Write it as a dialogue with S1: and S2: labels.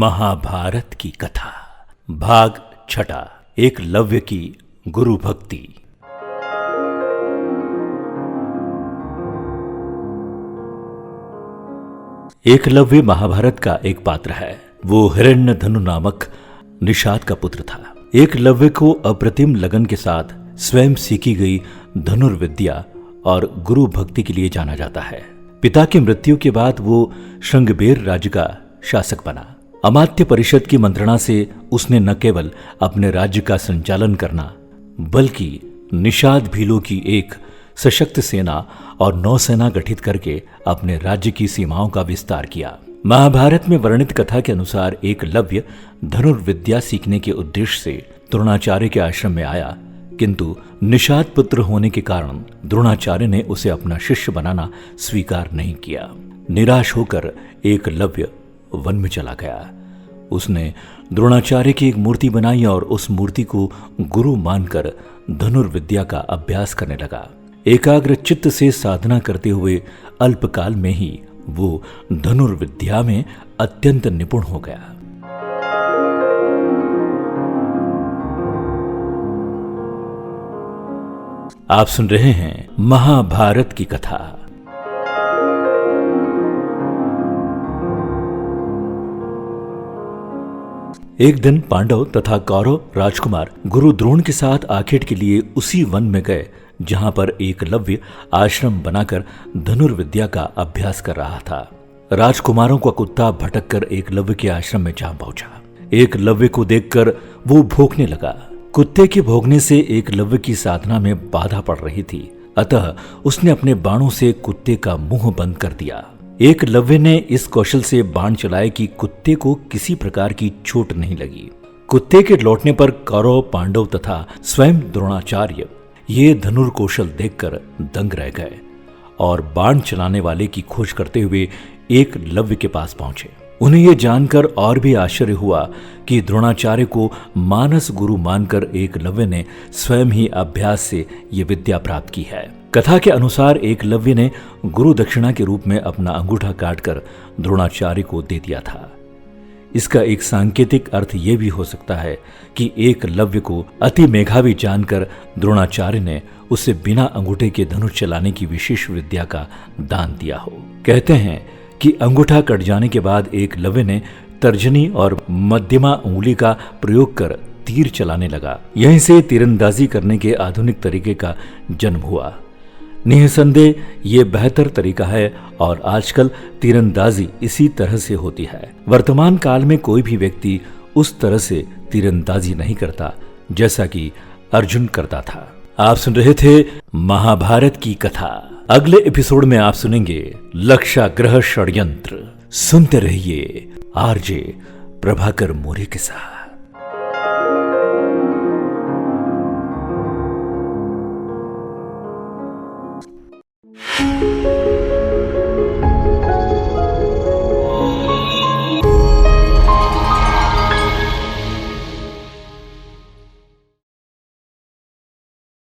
S1: महाभारत की कथा भाग छठा। एकलव्य की गुरु भक्ति। एकलव्य महाभारत का एक पात्र है। वो हिरण्यधनु नामक निषाद का पुत्र था। एकलव्य को अप्रतिम लगन के साथ स्वयं सीखी गई धनुर्विद्या और गुरु भक्ति के लिए जाना जाता है। पिता की मृत्यु के बाद वो श्रृंगबेर राज्य का शासक बना। अमात्य परिषद की मंत्रणा से उसने न केवल अपने राज्य का संचालन करना बल्कि निषाद भीलों की एक सशक्त सेना और नौसेना गठित करके अपने राज्य की सीमाओं का विस्तार किया। महाभारत में वर्णित कथा के अनुसार एकलव्य धनुर्विद्या सीखने के उद्देश्य से द्रोणाचार्य के आश्रम में आया, किंतु निषाद पुत्र होने के कारण द्रोणाचार्य ने उसे अपना शिष्य बनाना स्वीकार नहीं किया। निराश होकर एकलव्य वन में चला गया। उसने द्रोणाचार्य की एक मूर्ति बनाई और उस मूर्ति को गुरु मानकर धनुर्विद्या का अभ्यास करने लगा। एकाग्र चित्त से साधना करते हुए अल्पकाल में ही वो धनुर्विद्या में अत्यंत निपुण हो गया। आप सुन रहे हैं महाभारत की कथा। एक दिन पांडव तथा कौरव राजकुमार गुरु द्रोण के साथ आखेट के लिए उसी वन में गए जहां पर एकलव्य आश्रम बनाकर धनुर्विद्या का अभ्यास कर रहा था। राजकुमारों का कुत्ता भटक कर एकलव्य के आश्रम में जा पहुंचा। एकलव्य को देखकर वो भौंकने लगा। कुत्ते के भौंकने से एकलव्य की साधना में बाधा पड़ रही थी, अतः उसने अपने बाणों से कुत्ते का मुंह बंद कर दिया। एकलव्य ने इस कौशल से बाण चलाए कि कुत्ते को किसी प्रकार की चोट नहीं लगी। कुत्ते के लौटने पर कौरव, पांडव तथा स्वयं द्रोणाचार्य ये धनुर्कौशल देखकर दंग रह गए और बाण चलाने वाले की खोज करते हुए एकलव्य के पास पहुंचे। उन्हें यह जानकर और भी आश्चर्य हुआ कि द्रोणाचार्य को मानस गुरु मानकर एकलव्य ने स्वयं ही अभ्यास से ये विद्या प्राप्त की है। कथा के अनुसार एकलव्य ने गुरु दक्षिणा के रूप में अपना अंगूठा काटकर द्रोणाचार्य को दे दिया था। इसका एक सांकेतिक अर्थ यह भी हो सकता है कि एकलव्य को अति मेधावी जानकर द्रोणाचार्य ने उसे बिना अंगूठे के धनुष चलाने की विशेष विद्या का दान दिया हो। कहते हैं कि अंगूठा कट जाने के बाद एकलव्य ने तर्जनी और मध्यमा उंगली का प्रयोग कर तीर चलाने लगा। यहीं से तीरंदाजी करने के आधुनिक तरीके का जन्म हुआ। निसंदेह ये बेहतर तरीका है और आजकल तीरंदाजी इसी तरह से होती है। वर्तमान काल में कोई भी व्यक्ति उस तरह से तीरंदाजी नहीं करता जैसा कि अर्जुन करता था। आप सुन रहे थे महाभारत की कथा। अगले एपिसोड में आप सुनेंगे लक्षाग्रह षड्यंत्र। सुनते रहिए आरजे प्रभाकर मोरे के साथ।